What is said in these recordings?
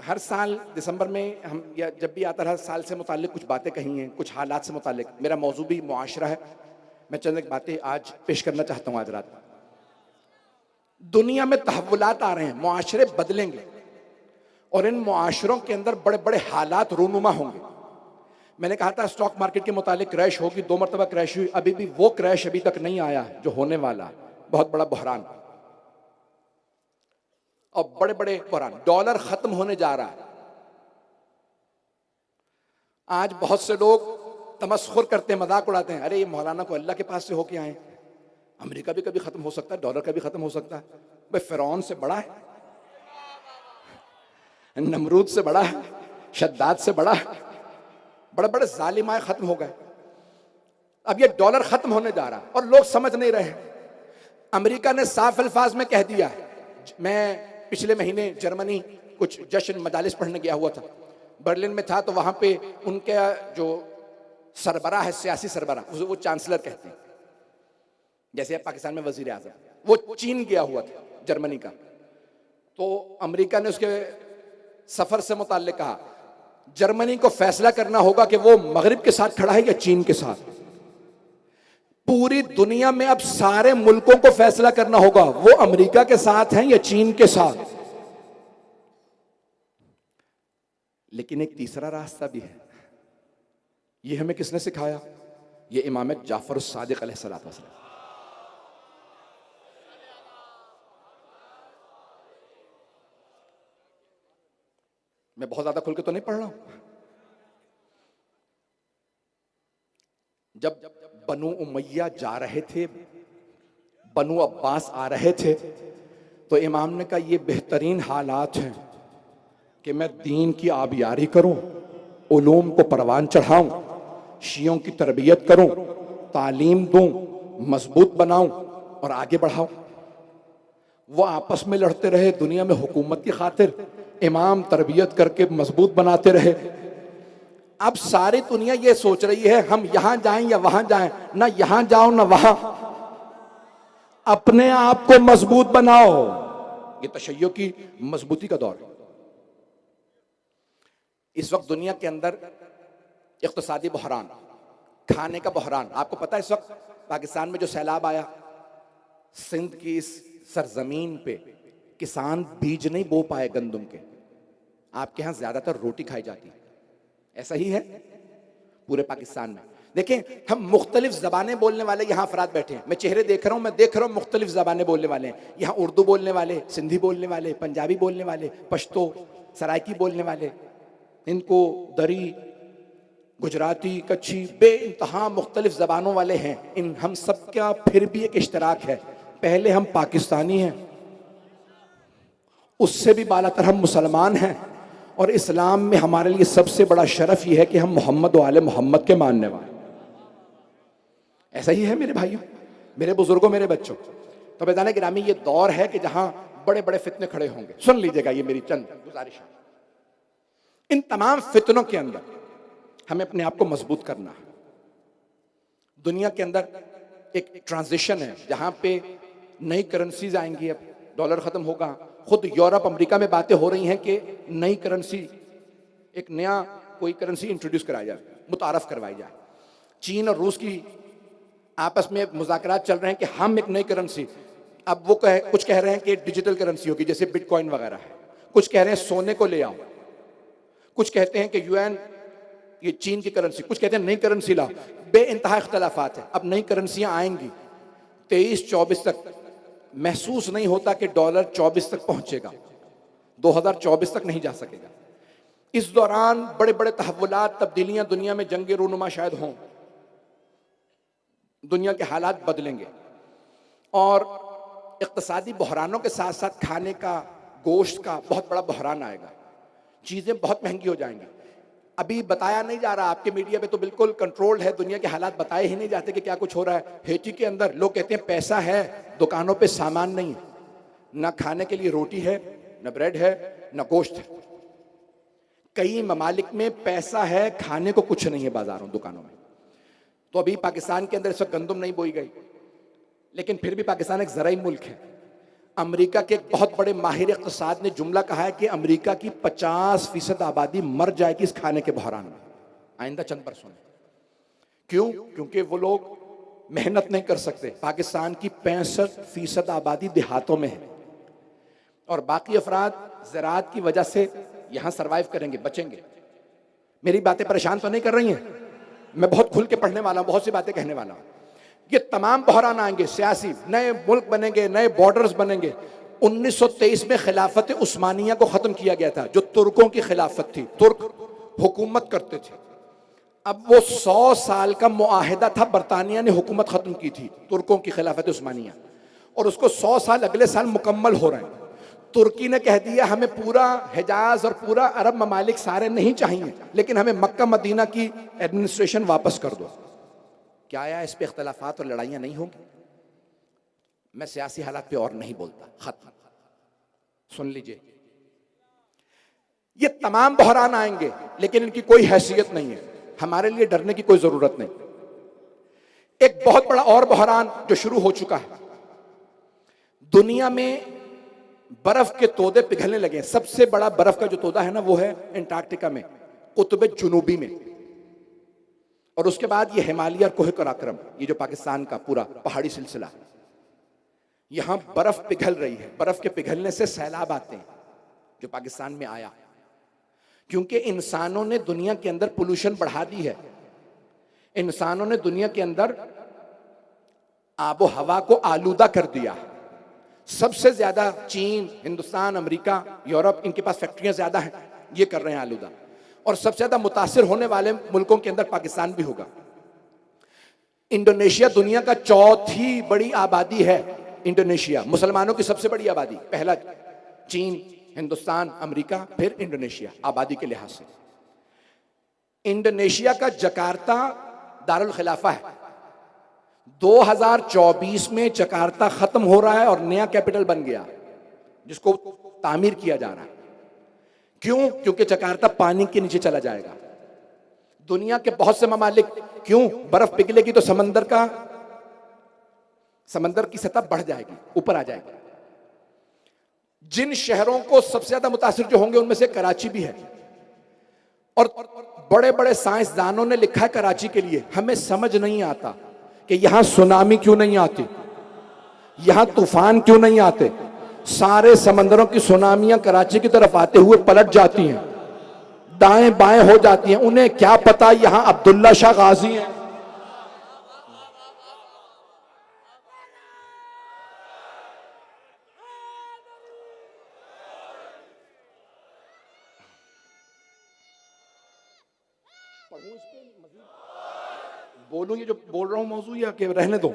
हर साल दिसंबर में हम या जब भी आता है, हर साल से मुताल्लिक कुछ बातें कही हैं, कुछ हालात से मुताल्लिक। मेरा मौजू भी मुआशरा है। मैं चंद एक बातें आज पेश करना चाहता हूँ। आज रात दुनिया में तहव्वुलात आ रहे हैं, मुआशरे बदलेंगे और इन मुआशरों के अंदर बड़े बड़े हालात रूनुमा होंगे। मैंने कहा था स्टॉक मार्केट के मुतालिक क्रैश होगी, 2 मरतबा क्रैश हुई, अभी भी वो क्रैश अभी तक नहीं आया जो होने वाला है। बहुत बड़ा बहरान और बड़े बड़े बहरान। डॉलर खत्म होने जा रहा है। आज बहुत से लोग तमस्खुर करते हैं, मजाक उड़ाते हैं, अरे ये मौलाना को अल्लाह के पास से होके आए। अमेरिका भी कभी खत्म हो सकता है, डॉलर का भी खत्म हो सकता है। भाई फिरौन से बड़ा है, नमरूद से बड़ा है, शद्दाद से बड़ा है। बड़े बड़े जालिमाए खत्म हो गए। अब ये डॉलर खत्म होने जा रहा है और लोग समझ नहीं रहे। अमेरिका ने साफ अल्फाज में कह दिया है। मैं पिछले महीने जर्मनी कुछ जश्न मजालिस पढ़ने गया हुआ था, बर्लिन में था, तो वहां पे उनके जो सरबराह है, सियासी सरबराह, वो चांसलर कहते हैं, जैसे पाकिस्तान में वजीर आजम, वो चीन गया हुआ था जर्मनी का। तो अमेरिका ने उसके सफर से मुताल्लिक कहा जर्मनी को फैसला करना होगा कि वो मगरिब के साथ खड़ा है या चीन के साथ। पूरी दुनिया में अब सारे मुल्कों को फैसला करना होगा वो अमेरिका के साथ हैं या चीन के साथ। लेकिन एक तीसरा रास्ता भी है। ये हमें किसने सिखाया? ये इमाम जाफर सादिक अलैहिस्सलाम। मैं बहुत ज्यादा खुल के तो नहीं पढ़ रहा हूं। जब बनु उमैया जा रहे थे, बनु अब्बास आ रहे थे, तो इमाम ने कहा ये बेहतरीन हालात हैं कि मैं दीन की आबियारी करूं, उलूम को परवान चढ़ाऊं, शियों की तरबियत करूं, तालीम दूं, मजबूत बनाऊं और आगे बढ़ाऊं। वो आपस में लड़ते रहे दुनिया में हुकूमत की खातिर, इमाम तरबियत करके मजबूत बनाते रहे। अब सारी दुनिया ये सोच रही है हम यहां जाएं या वहां जाएं, ना यहां जाओ ना वहां, अपने आप को मजबूत बनाओ। ये तशय्यो की मजबूती का दौर है। इस वक्त दुनिया के अंदर इक्तिसादी बहरान, खाने का बहरान। आपको पता है इस वक्त पाकिस्तान में जो सैलाब आया, सिंध की इस सरजमीन पे किसान बीज नहीं बो पाए गंदम के। आपके यहां ज्यादातर रोटी खाई जाती है, ऐसा ही है पूरे पाकिस्तान में। देखें, हम मुख्तलिफ जबानें बोलने वाले यहाँ अफराद बैठे हैं। मैं चेहरे देख रहा हूँ, मैं देख रहा हूँ मुख्तलिफ जबानें बोलने वाले हैं यहाँ। उर्दू बोलने वाले, सिंधी बोलने वाले, पंजाबी बोलने वाले, पश्तो, सराइकी बोलने वाले, इनको दरी, गुजराती, कच्छी, बेइंतहा मुख्तलिफ जबानों वाले हैं। इन हम सब का फिर भी एक इश्तराक है, पहले हम पाकिस्तानी हैं, उससे भी बालातर हम मुसलमान हैं। और इस्लाम में हमारे लिए सबसे बड़ा शरफ यह है कि हम मोहम्मद व आले मोहम्मद के मानने वाले। ऐसा ही है मेरे भाइयों, मेरे बुजुर्गों, मेरे बच्चों। तो बेदाने गिरामी, ये दौर है कि जहां बड़े बड़े फितने खड़े होंगे। सुन लीजिएगा, ये मेरी चंद गुजारिश है। इन तमाम फितनों के अंदर हमें अपने आप को मजबूत करना है। दुनिया के अंदर एक ट्रांजिशन है जहां पे नई करेंसीज आएंगी। अब डॉलर खत्म होगा। खुद यूरोप, अमेरिका में बातें हो रही हैं कि नई करेंसी, एक नया कोई करेंसी इंट्रोड्यूस कराई जाए, मुतारफ करवाई जाए। चीन और रूस की आपस में मुज़ाकरात चल रहे हैं कि हम एक नई करेंसी, अब वो कुछ कह रहे हैं कि डिजिटल करेंसी होगी जैसे बिटकॉइन वगैरह है, कुछ कह रहे हैं सोने को ले आओ, कुछ कहते हैं कि यूएन, ये चीन की करेंसी, कुछ कहते हैं नई करेंसी लाओ। बेइंतहा इख्तलाफात है। अब नई करेंसियां आएंगी 23-24 तक। महसूस नहीं होता कि डॉलर 24 तक पहुंचेगा, 2024 तक नहीं जा सकेगा। इस दौरान बड़े बड़े तहव्वुलात, तब्दीलियां दुनिया में, जंगे रूनुमा शायद हों, दुनिया के हालात बदलेंगे और इक्तिसादी बहरानों के साथ साथ खाने का, गोश्त का बहुत बड़ा बहरान आएगा। चीजें बहुत महंगी हो जाएंगी। अभी बताया नहीं जा रहा, आपके मीडिया पे तो बिल्कुल कंट्रोल्ड है, दुनिया के हालात बताए ही नहीं जाते कि क्या कुछ हो रहा है। हेटी के अंदर लोग कहते हैं पैसा है, दुकानों पे सामान नहीं है, ना खाने के लिए रोटी है, ना ब्रेड है, ना गोश्त है। कई ममालिक में पैसा है, खाने को कुछ नहीं है बाजारों, दुकानों में। तो अभी पाकिस्तान के अंदर इस वक्त गंदम नहीं बोई गई, लेकिन फिर भी पाकिस्तान एक ज़राई मुल्क है। अमेरिका के एक बहुत बड़े माहिर इक़्तिसाद ने जुमला कहा है कि अमेरिका की 50% आबादी मर जाएगी इस खाने के बहरान में आइंदा चंद बरसों में। क्यों? क्योंकि वो लोग मेहनत नहीं कर सकते। पाकिस्तान की 65% आबादी देहातों में है और बाकी अफराद ज़राअत की वजह से यहां सर्वाइव करेंगे, बचेंगे। मेरी बातें परेशान तो नहीं कर रही हैं? मैं बहुत खुल के पढ़ने वाला हूं, बहुत सी बातें कहने वाला हूं। ये तमाम बहरान आएंगे, सियासी, नए मुल्क बनेंगे, नए बॉर्डर्स बनेंगे। 1923 में खिलाफत उस्मानिया को खत्म किया गया था, जो तुर्कों की खिलाफत थी, तुर्क हुकूमत करते थे। अब वो 100 साल का मुआहिदा था, बरतानिया ने हुकूमत खत्म की थी तुर्कों की खिलाफत उस्मानिया, और उसको 100 साल अगले साल मुकम्मल हो रहे हैं। तुर्की ने कह दिया हमें पूरा हिजाज और पूरा अरब ममालिक सारे नहीं चाहिए, लेकिन हमें मक्का मदीना की एडमिनिस्ट्रेशन वापस कर दो। क्या आया इस पे इख्तलाफात और लड़ाइयां नहीं होंगी? मैं सियासी हालात पे और नहीं बोलता, खत्म। सुन लीजिए, ये तमाम बहरान आएंगे लेकिन इनकी कोई हैसियत नहीं है, हमारे लिए डरने की कोई जरूरत नहीं। एक बहुत बड़ा और बहरान जो शुरू हो चुका है, दुनिया में बर्फ के तोदे पिघलने लगे। सबसे बड़ा बर्फ का जो तोदा है ना, वो है एंटार्क्टिका में, कुतुब जुनूबी में। और उसके बाद ये हिमालय और कोह कराक्रम, ये जो पाकिस्तान का पूरा पहाड़ी सिलसिला, यहां बर्फ पिघल रही है। बर्फ के पिघलने से सैलाब आते हैं, जो पाकिस्तान में आया, क्योंकि इंसानों ने दुनिया के अंदर पोल्यूशन बढ़ा दी है। इंसानों ने दुनिया के अंदर आबो हवा को आलूदा कर दिया। सबसे ज्यादा चीन, हिंदुस्तान, अमेरिका, यूरोप, इनके पास फैक्ट्रियां ज्यादा हैं, ये कर रहे हैं आलूदा। और सबसे ज्यादा मुतासिर होने वाले मुल्कों के अंदर पाकिस्तान भी होगा। इंडोनेशिया दुनिया का चौथी बड़ी आबादी है। इंडोनेशिया मुसलमानों की सबसे बड़ी आबादी, पहला चीन, हिंदुस्तान, अमेरिका, फिर इंडोनेशिया आबादी के लिहाज से। इंडोनेशिया का जकार्ता दारुल खिलाफा है। 2024 में जकार्ता खत्म हो रहा है और नया कैपिटल बन गया, जिसको तामीर किया जा रहा है। क्यों? क्योंकि जकार्ता पानी के नीचे चला जाएगा। दुनिया के बहुत से ममालिक, क्यों? बर्फ पिघलेगी तो समंदर की सतह बढ़ जाएगी, ऊपर आ जाएगी। जिन शहरों को सबसे ज्यादा मुतासिर जो होंगे उनमें से कराची भी है। और बड़े बड़े साइंसदानों ने लिखा है कराची के लिए, हमें समझ नहीं आता कि यहां सुनामी क्यों नहीं आती, यहां तूफान क्यों नहीं आते। सारे समंदरों की सुनामियां कराची की तरफ आते हुए पलट जाती हैं, दाएं बाएं हो जाती हैं। उन्हें क्या पता यहां अब्दुल्ला शाह गाजी हैं। बोलूं ये जो बोल रहा हूं मौजूद, या कि रहने दो?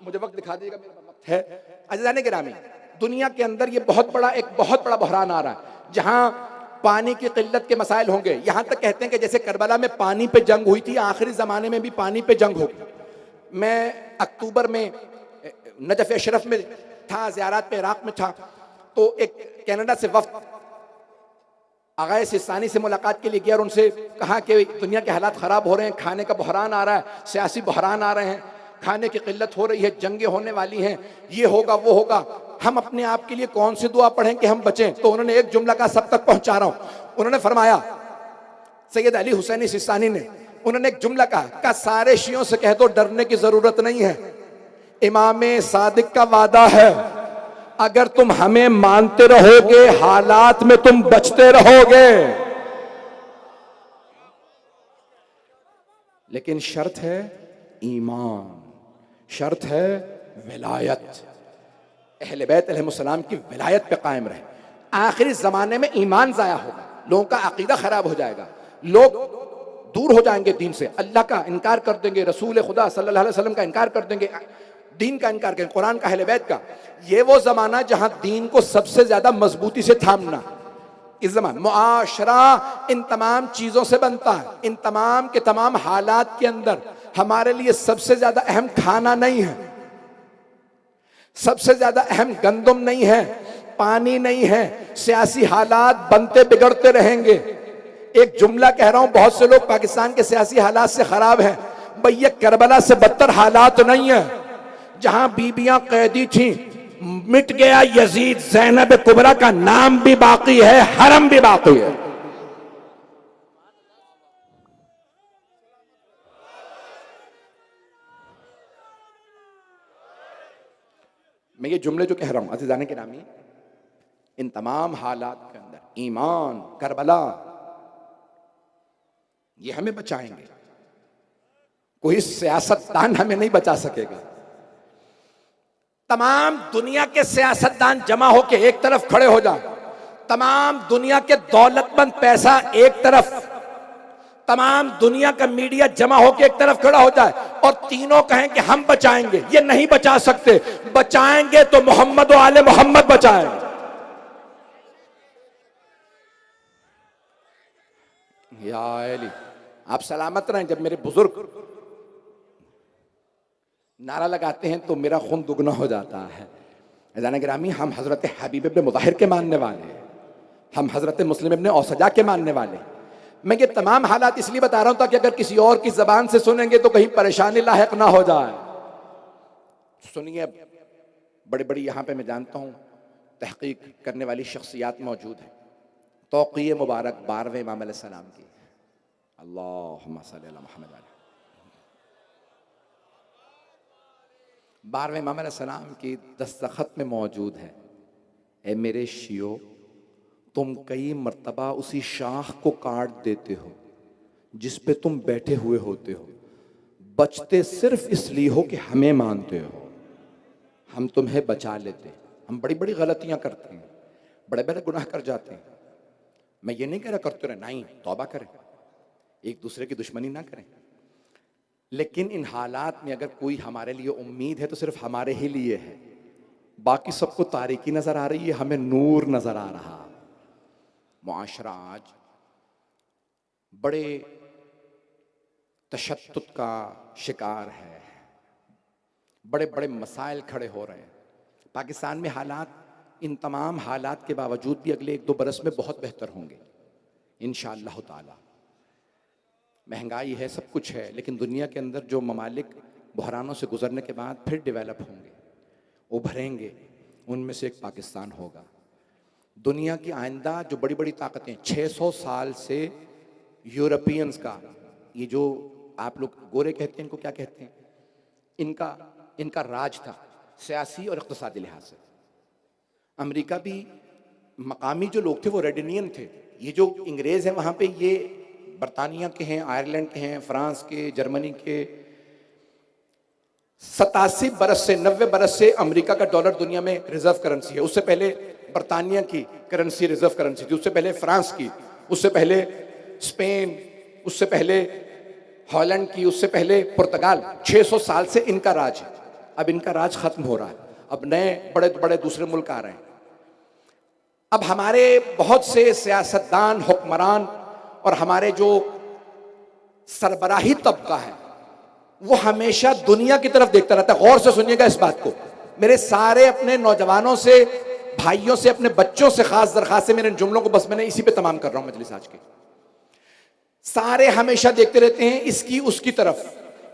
मुझे वक्त दिखा देगा, मेरा वक्त है। अज़ीज़ान गिरामी, दुनिया के अंदर ये एक बहुत बड़ा बहरान आ रहा है, जहां पानी की किल्लत के मसाइल होंगे। यहां तक कहते हैं कि जैसे करबला में पानी पे जंग हुई थी, आखिरी जमाने में भी पानी पे जंग होगी। मैं अक्टूबर में नजफ अशरफ में था, ज़ियारत पे इराक में था, तो एक कनाडा से वफ्द आगाए सिस्तानी से मुलाकात के लिए गया और उनसे कहा कि दुनिया के हालात ख़राब हो रहे हैं, खाने का बहरान आ रहा है, सियासी बहरान आ रहे हैं, खाने की किल्लत हो रही है, जंगें होने वाली हैं, ये होगा वो होगा, हम अपने आप के लिए कौन सी दुआ पढ़ें कि हम बचें। तो उन्होंने एक जुमला का, सब तक पहुंचा रहा हूं, उन्होंने फरमाया, सैयद अली हुसैनी सिस्तानी ने, उन्होंने एक जुमला कहा, सारे शियों से कह दो डरने की जरूरत नहीं है, इमाम सादिक का वादा है, अगर तुम हमें मानते रहोगे हालात में तुम बचते रहोगे, लेकिन शर्त है ईमान, शर्त है विलायत, अहले बैत अलैहिस्सलाम की विलायत पे कायम रहे। आखिरी जमाने में ईमान जाया होगा, लोगों का अकीदा खराब हो जाएगा, लोग दूर हो जाएंगे दीन से, अल्लाह का इनकार कर देंगे, रसूल खुदा सल्लल्लाहु अलैहि वसल्लम का इनकार कर देंगे, दीन का इनकार करें, कुरान का, अहले बैत का। ये वो जमाना जहां दीन को सबसे ज्यादा मजबूती से थामना, इस जमाने मुआशरा इन तमाम चीजों से बनता है। इन तमाम के तमाम हालात के अंदर हमारे लिए सबसे ज्यादा अहम खाना नहीं है, सबसे ज्यादा अहम गंदम नहीं है, पानी नहीं है। सियासी हालात बनते बिगड़ते रहेंगे। एक जुमला कह रहा हूं, बहुत से लोग पाकिस्तान के सियासी हालात से खराब हैं, भाई ये करबला से बदतर हालात नहीं है। जहां बीबियां कैदी थीं, मिट गया यजीद, ज़ैनब कुबरा का नाम भी बाकी है, हरम भी बाकी है। मैं ये जुमले जो कह रहा हूं अज़ीज़ान गिरामी, इन तमाम हालात के अंदर ईमान, करबला, ये हमें बचाएंगे। कोई सियासतदान हमें नहीं बचा सकेगा। तमाम दुनिया के सियासतदान जमा होकर एक तरफ खड़े हो जाएं, तमाम दुनिया के दौलतमंद पैसा एक तरफ, तमाम दुनिया का मीडिया जमा होकर एक तरफ खड़ा हो जाए और तीनों कहें कि हम बचाएंगे, ये नहीं बचा सकते। बचाएंगे तो मोहम्मद और आले मोहम्मद बचाएंगे। या अली, आप सलामत रहें। जब मेरे बुजुर्ग नारा लगाते हैं तो मेरा खून दुगना हो जाता है। अज़ीज़ान गिरामी, हम हजरत हबीब इब्न मुताहिर के मानने वाले हैं, हम हजरत मुस्लिम इब्न औसजा के मानने वाले हैं। मैं ये तमाम हालात इसलिए बता रहा हूं ताकि अगर किसी और की जबान से सुनेंगे तो कहीं परेशानी लायक ना हो जाए। सुनिए, बड़ी बड़ी यहां पे मैं जानता हूं तहकीक करने वाली शख्सियात मौजूद है। तौक़ीए मुबारक 12वें इमाम अलैहिस्सलाम की, अल्लाहुम्मा सल्ली अला मुहम्मद, 12वें इमाम अलैहिस्सलाम की दस्तखत में मौजूद है, ए मेरे शियो, तुम कई मर्तबा उसी शाख को काट देते हो जिस पे तुम बैठे हुए होते हो, बचते सिर्फ इसलिए हो कि हमें मानते हो, हम तुम्हें बचा लेते। हम बड़ी बड़ी गलतियां करते हैं, बड़े बड़े गुनाह कर जाते हैं। मैं ये नहीं कह रहा करते रहे, नहीं, तौबा करें, एक दूसरे की दुश्मनी ना करें। लेकिन इन हालात में अगर कोई हमारे लिए उम्मीद है तो सिर्फ हमारे ही लिए है, बाकी सबको तारीकी नजर आ रही है, हमें नूर नजर आ रहा। मुआशरा आज बड़े तशद्दुद का शिकार है, बड़े बड़े मसाइल खड़े हो रहे हैं। पाकिस्तान में हालात, इन तमाम हालात के बावजूद भी अगले 1-2 बरस में बहुत बेहतर होंगे इंशाअल्लाह ताला। महंगाई है, सब कुछ है, लेकिन दुनिया के अंदर जो ममालिक बहरानों से गुजरने के बाद फिर डेवलप होंगे, उभरेंगे, उनमें से एक पाकिस्तान होगा। दुनिया की आइंदा जो बड़ी बड़ी ताकतें, 600 साल से यूरोपियंस का, ये जो आप लोग गोरे कहते हैं, इनको क्या कहते हैं, इनका राज था सियासी और इक़्तिसादी लिहाज से। अमेरिका भी, मकामी जो लोग थे वो रेडिनियन थे। ये जो अंग्रेज़ हैं वहाँ पे, ये बरतानिया के हैं, आयरलैंड के हैं, फ्रांस के, जर्मनी के। 87 बरस से 90 बरस से अमेरिका का डॉलर दुनिया में रिजर्व करेंसी है। उससे पहले बरतानिया की करेंसी रिजर्व करेंसी थी, उससे पहले फ्रांस की, उससे पहले स्पेन, उससे पहले हॉलैंड की, उससे पहले पुर्तगाल। 600 साल से इनका राज है। अब इनका राज खत्म हो रहा है, अब नए बड़े बड़े दूसरे मुल्क आ रहे हैं। अब हमारे बहुत से सियासतदान, हुक्मरान और हमारे जो सरबराही तबका है वो हमेशा दुनिया की तरफ देखता रहता है। गौर से सुनिएगा इस बात को। मेरे सारे अपने नौजवानों से, भाइयों से, अपने बच्चों से खास दरखास्त है, मेरे जुमलों को बस मैंने इसी पे तमाम कर रहा हूं मजलिस आज की। सारे हमेशा देखते रहते हैं इसकी उसकी तरफ,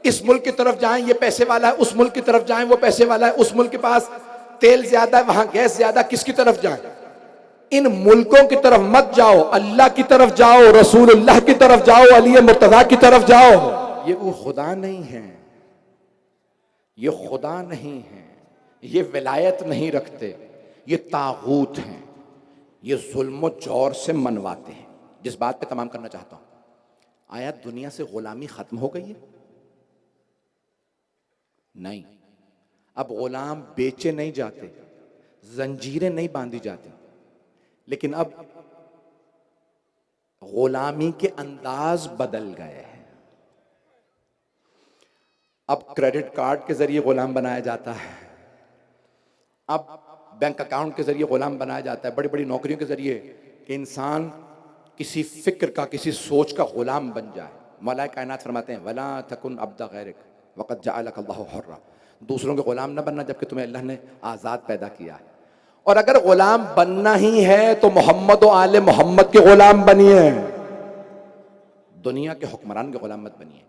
इस मुल्क की तरफ जाएं ये पैसे वाला है, उस मुल्क की तरफ जाएं वो पैसे वाला है, उस मुल्क के पास तेल ज्यादा है, वहां गैस ज्यादा, किसकी तरफ जाएं? इन मुल्कों की तरफ मत जाओ, अल्लाह की तरफ जाओ, रसूलुल्लाह की तरफ जाओ, अली मुर्तजा की तरफ जाओ। ये वो खुदा नहीं है, ये खुदा नहीं है, ये विलायत नहीं रखते, ये तागूत हैं, ये जुल्म जौर से मनवाते हैं। जिस बात पे तमाम करना चाहता हूं, आया दुनिया से गुलामी खत्म हो गई है? नहीं। अब गुलाम बेचे नहीं जाते, जंजीरें नहीं बांधी जाती, लेकिन अब गुलामी के अंदाज बदल गए हैं। अब क्रेडिट कार्ड के जरिए गुलाम बनाया जाता है, अब बैंक अकाउंट के जरिए गुलाम बनाया जाता है, बड़ी बड़ी नौकरियों के जरिए, कि इंसान किसी फिक्र का, किसी सोच का गुलाम बन जाए। मौला कायनात फरमाते हैं, वला तकुन अब्दा गैरिक वक़द जअलक अल्लाहु हुर्रा। दूसरों के गुलाम न बनना जबकि तुम्हें अल्लाह ने आज़ाद पैदा किया है। और अगर गुलाम बनना ही है तो मोहम्मद और आले मोहम्मद के गुलाम बनिए, दुनिया के हुक्मरान के गुलाम मत बनिए।